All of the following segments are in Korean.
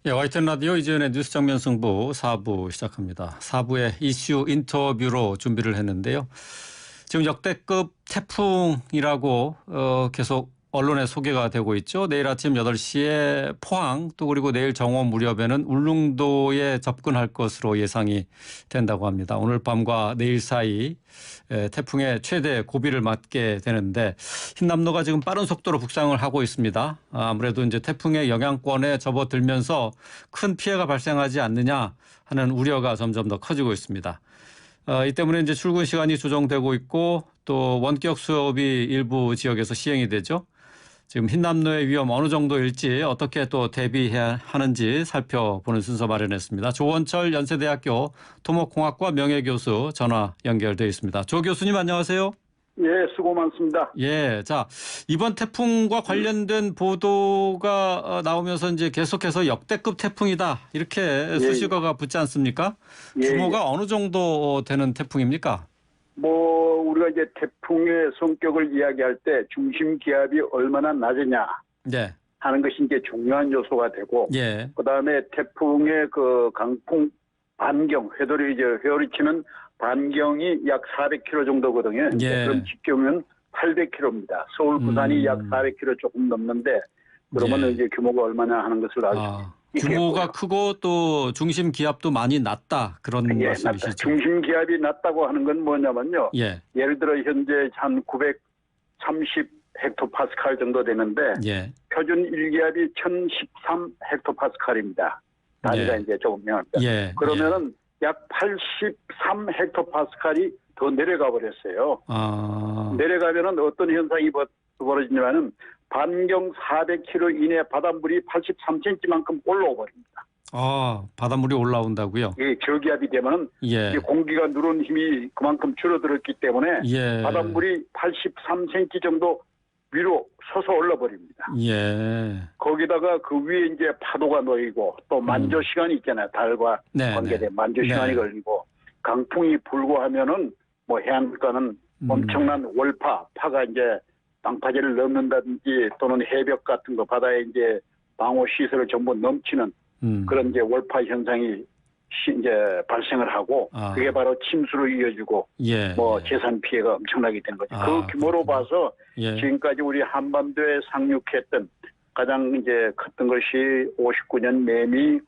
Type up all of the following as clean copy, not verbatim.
예, YTN 라디오 이재현의 뉴스 정면 승부 4부 시작합니다. 4부의 이슈 인터뷰로 준비를 했는데요. 지금 역대급 태풍이라고 계속 언론에 소개가 되고 있죠. 내일 아침 8시에 포항 또 그리고 내일 정오 무렵에는 울릉도에 접근할 것으로 예상이 된다고 합니다. 오늘 밤과 내일 사이 태풍의 최대 고비를 맞게 되는데 흰남노가 지금 빠른 속도로 북상을 하고 있습니다. 아무래도 이제 태풍의 영향권에 접어들면서 큰 피해가 발생하지 않느냐 하는 우려가 점점 더 커지고 있습니다. 이 때문에 이제 출근 시간이 조정되고 있고 또 원격 수업이 일부 지역에서 시행이 되죠. 지금 흰남노의 위험 어느 정도일지 어떻게 또 대비해야 하는지 살펴보는 순서 마련했습니다. 조원철 연세대학교 토목공학과 명예교수 전화 연결돼 있습니다. 조 교수님 안녕하세요. 예, 수고 많습니다. 예, 자 이번 태풍과 관련된 보도가 나오면서 이제 계속해서 역대급 태풍이다 이렇게 수식어가 붙지 않습니까? 예, 규모가 어느 정도 되는 태풍입니까? 우리가 이제 태풍의 성격을 이야기할 때 중심 기압이 얼마나 낮으냐 네. 하는 것이 이제 중요한 요소가 되고, 예. 그 다음에 태풍의 그 강풍 반경, 회오리치는 반경이 약 400km 정도거든요. 예. 그럼 직경은 800km입니다. 서울, 부산이 약 400km 조금 넘는데, 그러면 예. 이제 규모가 얼마나 하는 것을 알 수 있겠고요. 규모가 크고 또 중심 기압도 많이 낮다 그런 말씀이시죠? 낮다. 중심 기압이 낮다고 하는 건 뭐냐면요. 예. 예를 들어 현재 한 930 헥토파스칼 정도 되는데 예. 표준 일기압이 1013 헥토파스칼입니다. 단위가 예. 이제 조금 명합니다. 예. 그러면은 약 83 헥토파스칼이 더 내려가 버렸어요. 내려가면은 어떤 현상이 벌어지냐면은 반경 400km 이내 바닷물이 83cm만큼 올라오 버립니다. 바닷물이 올라온다고요? 이 저기압이 되면은 예. 공기가 누른 힘이 그만큼 줄어들었기 때문에 예. 바닷물이 83cm 정도 위로 솟아 올라 버립니다. 예. 거기다가 그 위에 이제 파도가 놓이고 또 만조 시간이 있잖아요. 달과 관계된 만조 시간이 걸리고 강풍이 불고 하면은 뭐 해안가는 엄청난 파가 이제 방파제를 넘는다든지 또는 해벽 같은 거 바다에 이제 방호 시설을 전부 넘치는 그런 이제 월파 현상이 이제 발생을 하고 그게 바로 침수로 이어지고 재산 피해가 엄청나게 되는 거죠. 그 규모로 봐서 지금까지 우리 한반도에 상륙했던 가장 이제 컸던 것이 59년 매미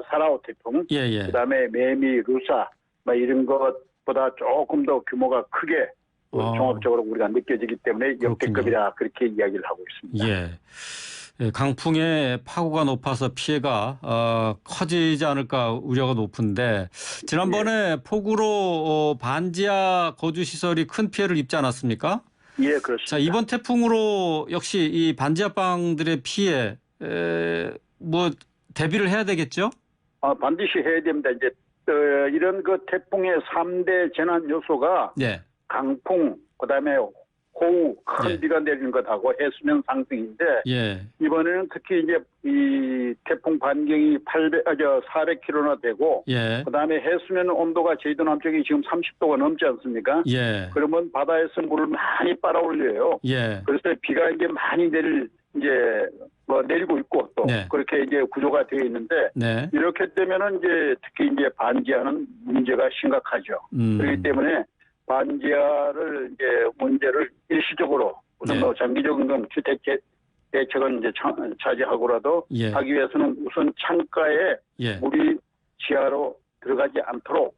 사라오 태풍, 그다음에 매미 루사 이런 것보다 조금 더 규모가 크게 종합적으로 우리가 느껴지기 때문에 역대급이라 그렇게 이야기를 하고 있습니다. 예, 강풍에 파고가 높아서 피해가 커지지 않을까 우려가 높은데 지난번에 폭우로 반지하 거주시설이 큰 피해를 입지 않았습니까? 예, 그렇습니다. 자, 이번 태풍으로 역시 이 반지하 방들의 피해 뭐 대비를 해야 되겠죠? 반드시 해야 됩니다. 이제 이런 그 태풍의 3대 재난 요소가 강풍, 그다음에 호우, 큰 비가 내리는 것하고 해수면 상승인데 이번에는 특히 이제 이 태풍 반경이 400km나 되고 그다음에 해수면 온도가 제주도 남쪽이 지금 30도가 넘지 않습니까? 그러면 바다에서 물을 많이 빨아올려요. 그래서 비가 이제 많이 내리고 있고 또 그렇게 이제 구조가 되어 있는데 이렇게 되면은 이제 특히 이제 반지하는 문제가 심각하죠. 그렇기 때문에 반지하를 이제 문제를 일시적으로 우선 장기적인 건 주택 대책은 이제 차지하고라도 하기 위해서는 우선 창가에 물이 지하로 들어가지 않도록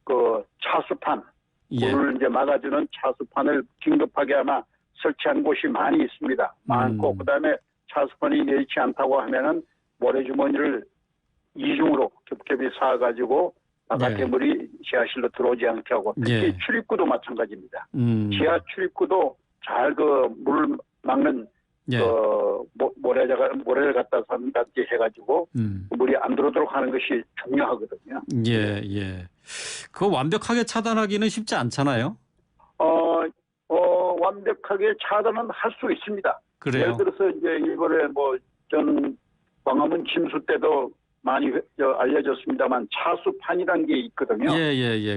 그 차수판 물을 이제 막아주는 차수판을 긴급하게 아마 설치한 곳이 많이 있습니다. 많고 그다음에 차수판이 여의치 않다고 하면은 모래주머니를 이중으로 겹겹이 쌓아가지고 바깥에 물이 지하실로 들어오지 않게 하고 특히 출입구도 마찬가지입니다. 지하 출입구도 잘 그 물을 막는 모래를 갖다 산다든지 해가지고 물이 안 들어오도록 하는 것이 중요하거든요. 그거 완벽하게 차단하기는 쉽지 않잖아요. 완벽하게 차단은 할 수 있습니다. 그래요? 예를 들어서 이제 이번에 전 광화문 침수 때도 많이 알려졌습니다만 차수판이라는 게 있거든요.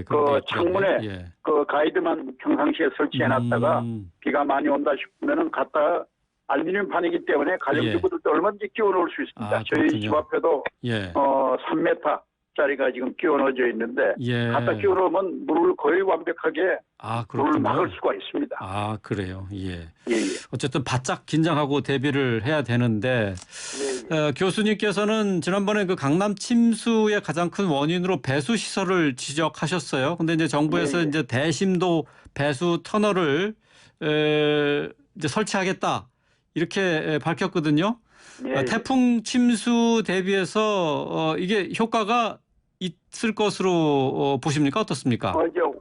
그 창문에 그 가이드만 평상시에 설치해놨다가 비가 많이 온다 싶으면은 갖다 알루미늄판이기 때문에 가정주부들도 얼마든지 끼워 넣을 수 있습니다. 아, 저희 그렇군요. 집 앞에도 예. 3m짜리가 지금 끼워 넣어져 있는데 예. 갖다 끼워 넣으면 물을 거의 완벽하게 아, 물을 그렇군요. 막을 수가 있습니다. 아, 그래요. 예. 예, 예. 어쨌든 바짝 긴장하고 대비를 해야 되는데 예, 예. 교수님께서는 지난번에 그 강남 침수의 가장 큰 원인으로 배수 시설을 지적하셨어요. 근데 이제 정부에서 예, 예. 이제 대심도 배수 터널을 이제 설치하겠다 이렇게 밝혔거든요. 예, 예. 태풍 침수 대비해서 이게 효과가 있을 것으로 보십니까? 어떻습니까?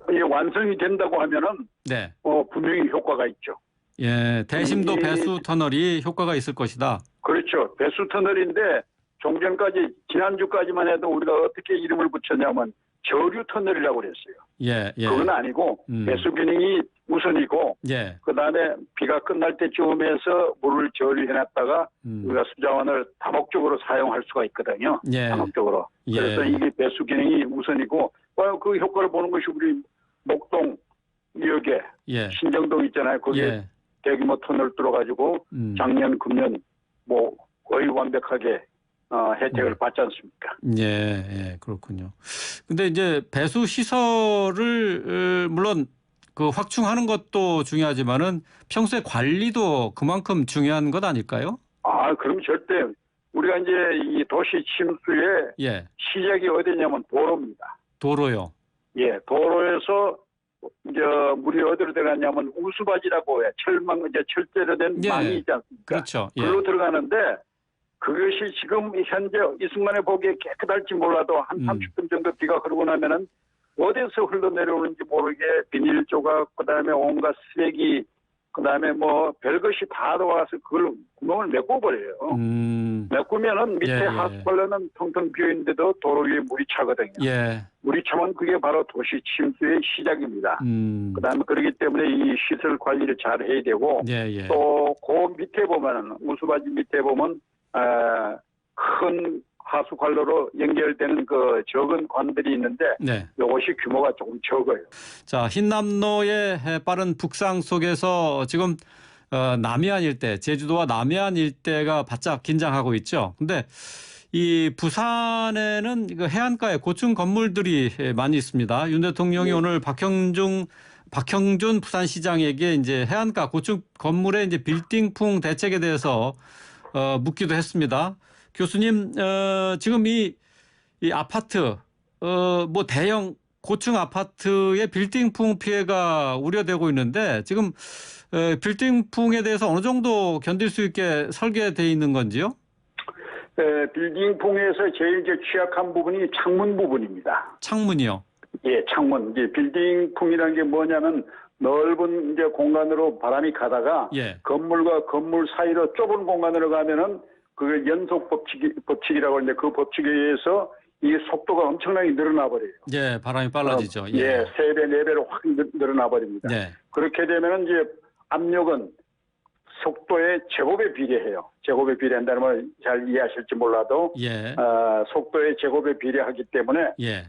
이제 완성이 된다고 하면은 네. 분명히 효과가 있죠. 예, 대심도 배수 터널이 효과가 있을 것이다. 그렇죠. 배수 터널인데 종전까지 지난주까지만 해도 우리가 어떻게 이름을 붙였냐면 저류 터널이라고 그랬어요. 예, 예. 그건 아니고 배수 기능이 우선이고 예. 그다음에 비가 끝날 때쯤에서 물을 저류해놨다가 우리가 수자원을 다목적으로 사용할 수가 있거든요. 예. 다목적으로. 예. 그래서 이게 배수 기능이 우선이고 그 효과를 보는 것이 우리 목동 지역에 예. 신정동 있잖아요. 거기에 예. 대규모 터널 뚫어가지고 작년 금년 뭐 거의 완벽하게 혜택을 받지 않습니까? 예, 예, 그렇군요. 근데 이제 배수 시설을 물론 그 확충하는 것도 중요하지만은 평소에 관리도 그만큼 중요한 것 아닐까요? 그럼 절대 우리가 이제 이 도시 침수의 예. 시작이 어디냐면 도로입니다. 도로요. 예, 도로에서 이제 물이 어디로 들어가냐면 우수바지라고 해. 철제로 된 예. 망이 있지 않습니까? 그렇죠. 예. 그걸로 들어가는데 그것이 지금 현재 이 순간에 보기에 깨끗할지 몰라도 한 30분 정도 비가 흐르고 나면은 어디서 흘러내려오는지 모르게 비닐 조각, 그다음에 온갖 쓰레기, 그다음에 뭐 별것이 다 들어와서 그걸 구멍을 메꿔버려요. 메꾸면은 밑에 예, 예. 하수관로는 텅텅 비어있는데도 도로 위에 물이 차거든요. 예. 물이 차면 그게 바로 도시 침수의 시작입니다. 그다음에 그렇기 때문에 이 시설 관리를 잘 해야 되고 예, 예. 또 그 밑에 보면은 우수바지 밑에 보면 큰 하수 관로로 연결되는 그 적은 관들이 있는데 네. 이것이 규모가 조금 적어요. 자, 흰남노의 빠른 북상 속에서 지금 남해안 일대, 제주도와 남해안 일대가 바짝 긴장하고 있죠. 근데 이 부산에는 그 해안가에 고층 건물들이 많이 있습니다. 윤 대통령이 네. 오늘 박형준 부산시장에게 이제 해안가 고층 건물의 이제 빌딩풍 대책에 대해서 묻기도 했습니다. 교수님, 지금 이 아파트, 뭐 대형 고층 아파트의 빌딩풍 피해가 우려되고 있는데 지금 빌딩풍에 대해서 어느 정도 견딜 수 있게 설계되어 있는 건지요? 빌딩풍에서 제일 이제 취약한 부분이 창문 부분입니다. 창문이요? 예, 창문. 이제 빌딩풍이라는 게 뭐냐면 넓은 이제 공간으로 바람이 가다가 예. 건물과 건물 사이로 좁은 공간으로 가면은 그게 연속 법칙이라고 하는데 그 법칙에 의해서 이 속도가 엄청나게 늘어나 버려요. 예, 바람이 빨라지죠. 예, 3배, 4배로 확 늘어나 버립니다. 네. 그렇게 되면은 이제 압력은 속도의 제곱에 비례해요. 제곱에 비례한다는 걸 잘 이해하실지 몰라도 예. 속도의 제곱에 비례하기 때문에 예.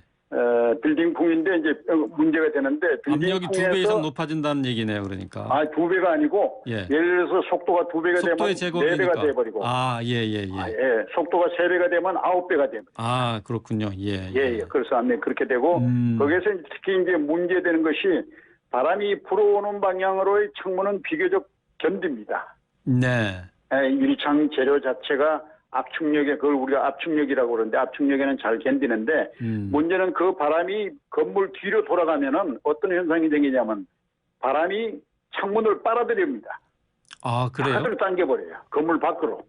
빌딩풍인데 이제 문제가 되는데 압력이 2배 빌딩풍에서 이상 높아진다는 얘기네요, 그러니까. 2배가 아니고 예. 예를 들어서 속도가 2배가 되면 속도의 제곱이니까. 4배가 돼 버리고 예. 속도가 3배가 되면 9배가 됩니다. 그렇군요. 예. 예. 그래서 압력 그렇게 되고 거기에서 특히 이제 문제되는 것이 바람이 불어오는 방향으로의 창문은 비교적 견딥니다. 네. 유리창 재료 자체가 압축력에 그걸 우리가 압축력이라고 그러는데 압축력에는 잘 견디는데 문제는 그 바람이 건물 뒤로 돌아가면은 어떤 현상이 생기냐면 바람이 창문을 빨아들입니다. 그래요? 하늘을 당겨버려요. 건물 밖으로.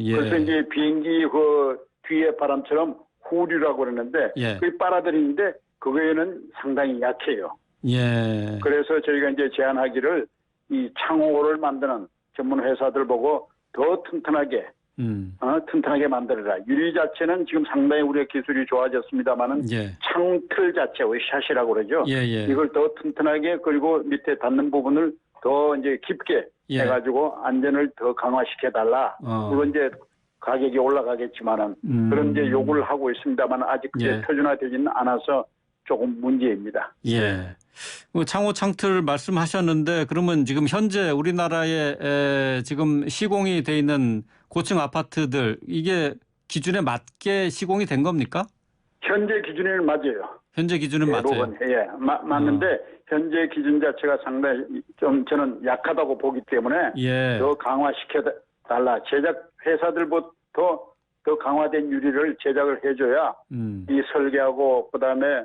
예. 그래서 이제 비행기 그 뒤에 바람처럼 후류라고 그러는데 예. 그게 빨아들이는데 그거에는 상당히 약해요. 예. 그래서 저희가 이제 제안하기를 이 창호를 만드는 전문 회사들 보고 더 튼튼하게 튼튼하게 만들어라. 유리 자체는 지금 상당히 우리의 기술이 좋아졌습니다만은 예. 창틀 자체, 샷이라고 그러죠. 예. 이걸 더 튼튼하게 그리고 밑에 닿는 부분을 더 이제 깊게 예. 해가지고 안전을 더 강화시켜 달라. 물론 이제 가격이 올라가겠지만은 그런 이제 요구를 하고 있습니다만 아직 그게 예. 표준화되지는 않아서 조금 문제입니다. 예. 창호 창틀 말씀하셨는데 그러면 지금 현재 우리나라에 지금 시공이 돼 있는 고층 아파트들 이게 기준에 맞게 시공이 된 겁니까? 현재 기준에는 맞아요. 현재 기준은 맞아요. 예, 맞는데 현재 기준 자체가 상당히 좀 저는 약하다고 보기 때문에 예. 더 강화시켜 달라. 제작 회사들부터 더 강화된 유리를 제작을 해줘야 이 설계하고 그다음에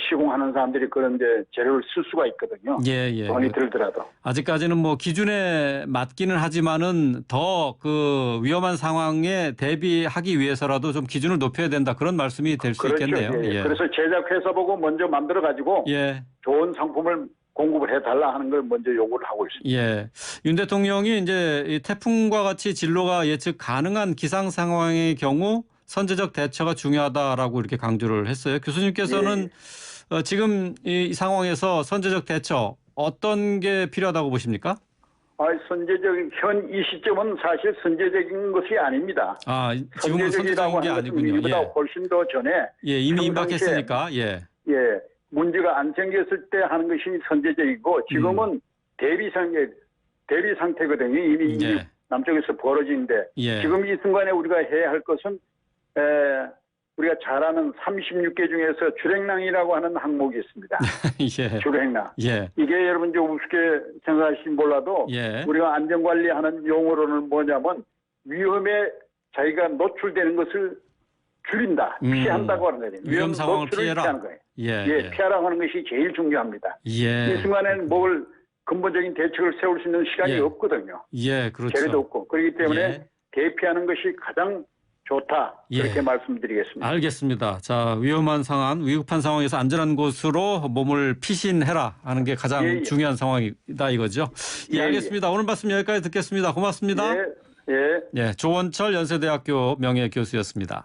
시공하는 사람들이 그런데 재료를 쓸 수가 있거든요. 예. 돈이 들더라도. 아직까지는 뭐 기준에 맞기는 하지만은 더 그 위험한 상황에 대비하기 위해서라도 좀 기준을 높여야 된다 그런 말씀이 될 수 그렇죠. 있겠네요. 예. 그래서 제작 회사 보고 먼저 만들어 가지고 예. 좋은 상품을 공급을 해달라 하는 걸 먼저 요구를 하고 있습니다. 예. 윤 대통령이 이제 이 태풍과 같이 진로가 예측 가능한 기상 상황의 경우 선제적 대처가 중요하다라고 이렇게 강조를 했어요. 교수님께서는 지금 이 상황에서 선제적 대처 어떤 게 필요하다고 보십니까? 선제적인 현 이 시점은 사실 선제적인 것이 아닙니다. 지금은 선제적인 게 아니군요. 이보다 훨씬 더 전에 이미 임박했으니까. 예. 문제가 안 생겼을 때 하는 것이 선제적이고 지금은 대비 상태거든요. 이미 남쪽에서 벌어지는데 지금 이 순간에 우리가 해야 할 것은 우리가 잘 아는 36개 중에서 주랭랑이라고 하는 항목이 있습니다. 주랭랑. 이게 여러분 좀 우습게 생각하시면 몰라도 우리가 안전관리하는 용어로는 뭐냐면 위험에 자기가 노출되는 것을 줄인다. 피한다고 하는 거예요. 위험 상황을 피해라. 피하는 거예요. 피하라고 하는 것이 제일 중요합니다. 이 순간에는 뭘 근본적인 대책을 세울 수 있는 시간이 없거든요. 그렇죠. 재료도 없고. 그렇기 때문에 대피하는 것이 가장 좋다. 그렇게 말씀드리겠습니다. 알겠습니다. 자, 위험한 상황, 위급한 상황에서 안전한 곳으로 몸을 피신해라 하는 게 가장 중요한 상황이다 이거죠. 알겠습니다. 오늘 말씀 여기까지 듣겠습니다. 고맙습니다. 조원철 연세대학교 명예교수였습니다.